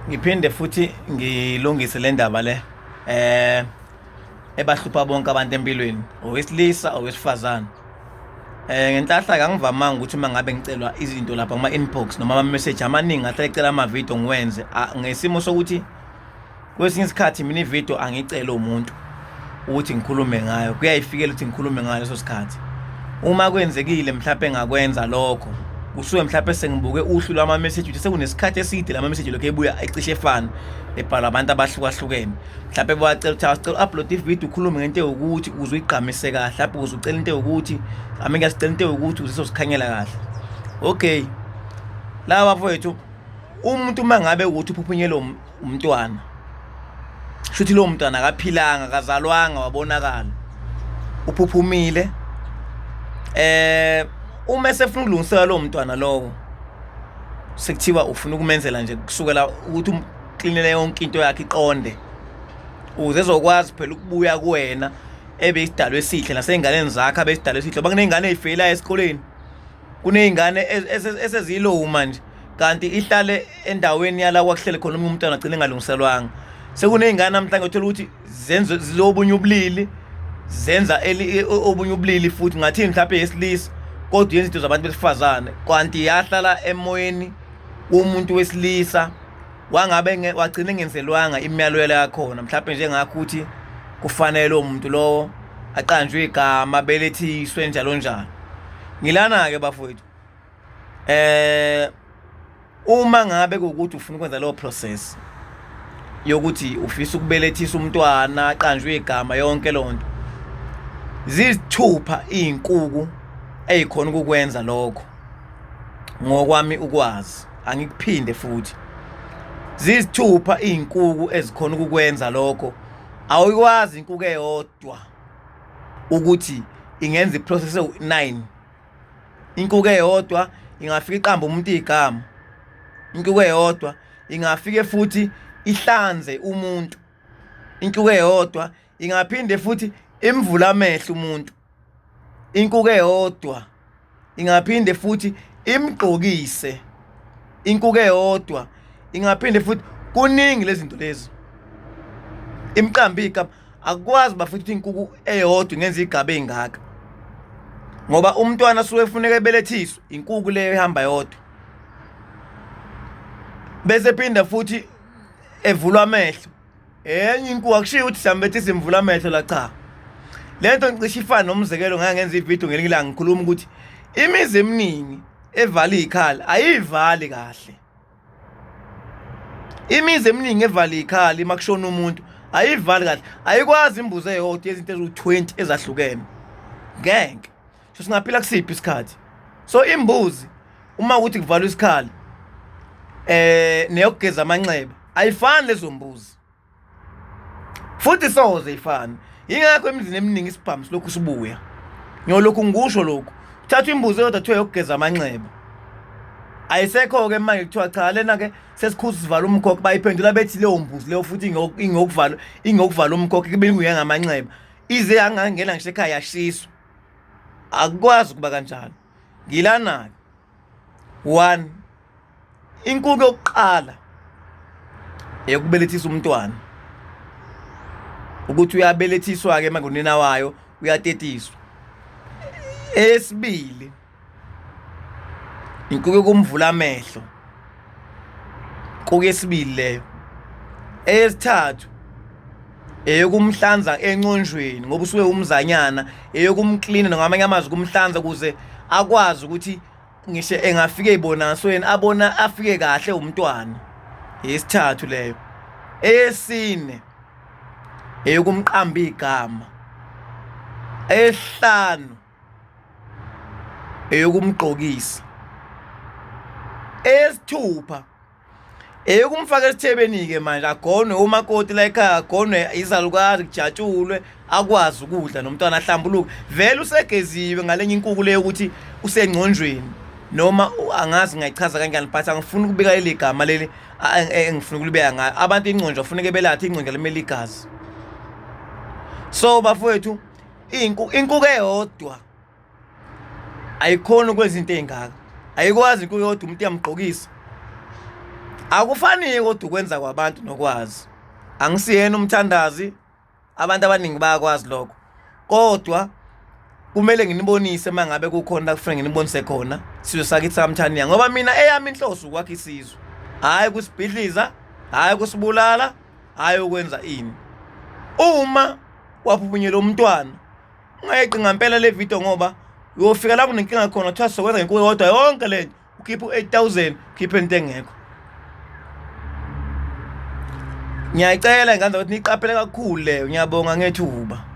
Ngiphinde futhi ngilungise le ndaba le eh ebahlupha bonke abantu empilweni, owesilisa owesifazane. Ngenhlahla ke angivamanga ukuthi uma ngabe ngicelwa izinto lapha kuma inbox noma ama message amaningi ahle ecela ama video ngiwenze ngesimo sokuthi kwesinye isikhathi mina ivideo angicela umuntu ukuthi ngikhulume ngayo, kuyayifikela ukuthi ngikhulume ngayo leso sikhathi. Uma kwenzekile mhlawumbe engakwenza lokho, kusuke mhlawumbe sengibuke uhlu lwama message ukuthi sekunesikhathi eside lama message lokho ebuya ecishe efana ebhala abantu abahlukahlukene. Mhlawumbe bacela ukuthi asicela upload ivideo ukhulume ngento ukuthi uze uyigqamise kahle, lapho uze ucela into ukuthi ngiyasicela into ukuthi uze sikhanyela kahle. Okay, lawa bafowethu, umuntu mangabe ukuthi uphuphunyelwe umntwana, shuthi lo mntwana akaphilanga, akazalwanga, wabonakala uphuphumile. Uma sefuna ukulungisela lo mntwana lowo, sekuthiwa ufuna ukumenzela nje kusukela ukuthi umklinele yonke into yakhe iqonde, uze ezokwazi phela ukubuya kuwena ebe isidalwe esihle naseyinganeni zakhe abe isidalwe esihle. Ngoba kuneyingane ezifeyila esikoleni, kuneyingane esezilow manje, kanti ihlale endaweni yala kwakuhlele khona umntwana agcine engalungiselwanga. Sekuneyingane namhlanje uthola ukuthi zenza zilobunye ubulili, zenza obunye ubulili futhi ngathi mhlawumbe yesilisa kodwa yenza into zabantu besifazane, kanti yahlala emoyeni womuntu wesilisa, wangabe wagcina engenzelwanga imiyalelo yakhona. Mhlawumbe njengakho ukuthi kufanele lo muntu lowo aqanjwe igama, belethiswe njalo njalo. Ngilana ke bafowethu, uma ngabe ukuthi ufuna ukwenza lo process yokuthi ufisa ukubelethisa umntwana aqanjwe igama yonke lonto, zizithupha izinkuku ezikhona ukukwenza lokho. Ngokwami ukwazi, angikuphinde futhi, zizithupha izinkuku ezikhona ukukwenza lokho. Awukwazi inkuku eyodwa ukuthi ingenza iprocess e9. Inkuku eyodwa ingafika iqamba umuntu igama, inkuku eyodwa ingafike futhi ihlanze umuntu, inkuku eyodwa ingaphinde futhi imvula amehlo umuntu, inkuku eyodwa ingaphinde futhi imgqokise, inkuku eyodwa ingaphinde futhi kuningi lezi zinto lezi. Imqambi igama akwazi bafuthi inkuku eyodwa ingenza igaba ezingaka, ngoba umntwana suke efuneka ebelethiswe inkuku leyo ehamba yodwa, bese phinda futhi evulwa amehlo enye inkuku. Akushiyo ukuthi siyambethisa imvula amehlo la, cha. Lento ngicishe ifana nomzekelo ngenza ivideo ngelinye ilanga ngikhuluma ukuthi imizi eminingi evala ikhala ayivali kahle. Imizi eminingi evala ikhala makushona umuntu ayivali kahle, ayikwazi imbuzi eyodwa yezinto ezu20 ezahlukene ngeke. So singaphila kusiphi isikhathi? So imbuzi uma ukuthi kuvalwa isikhala neyokugeza amanxeba ayifani lezo mbuzi, futhi soze ifani. Yingakho emizini eminingi isibhamu lokhu sibuya, ngiyolokhu ngikusho lokhu. Thatha imbuzi eyodwa kuthiwa yokugeza amanxeba, ayisekho ke manje kuthiwa cha lena ke sesikhuza sivala umkhokho. Bayiphendula bethi leyo mbuzi leyo futhi ingokuvala umkhokho kube nguye ngamanxeba, ize angangena ngisho ekhaya yashiswa. Akukwazi ukuba kanjalo. Ngilana 1, inkuku yokuqala eyokubelethisa umntwana, ukuthi uyabelethiswa ke manje unina wayo uyatetiswa. Esibili, inkuku yokumvula amehlo, inkuku yesibili leyo. Esithathu, eyokumhlanza enconjweni ngoba usuke umzanyana, eyokumklina ngamanye amazwi kumhlanza ukuze akwazi ukuthi ngisho engafike ibonasweni abona afike kahle umntwana. Esithathu leyo. Esine, eyokumqamba igama. Esihlanu, eyokumgqokisa. Esithupha, eyokumfaka esithebeni ke manje agonwe umakoti la ekhaya, agonwe izalukazi, kujatshulwe, akwazi ukudla nomntwana ahlambuluke. Vele usegeziwe ngalenye inkuku leyo ukuthi usengconjweni, noma angazi ngayichaza kanjani but angifuni ukubika leli gama leli engifuna ukulibeka ngayo. Abantu inconjwa kufanele belathe inconjwa lemeli igazi. So bafowethu, inkuku eyodwa ayikhona ukwenza into ezingaka, ayikwazi inkuku eyodwa umuntu yamgqokisa. Akufani kodwa ukwenza kwabantu nokwazi. Angisiyena umthandazi, abantu abaningi bayakwazi lokho. Kodwa kumele nginibonise mangabe kukhona kufanele nginibonise khona sizwe sakithi samthaniya ngoba mina eyami inhloso ukwakha isizwe. Hayi kusibhidliza, hayi kusibulala, hayi ukwenza ini. Uma waphunyelwa umntwana ungayeqi ngempela le video ngoba uyofika lapho nenkinga khona kuthiwa sokwenza ngenkulu kodwa yonke lento ukhipha u-8,000 ukhipha into engekho. Ngiyayicela ingane ukuthi niqaphele kakhulu leyo. Ngiyabonga ngethuba.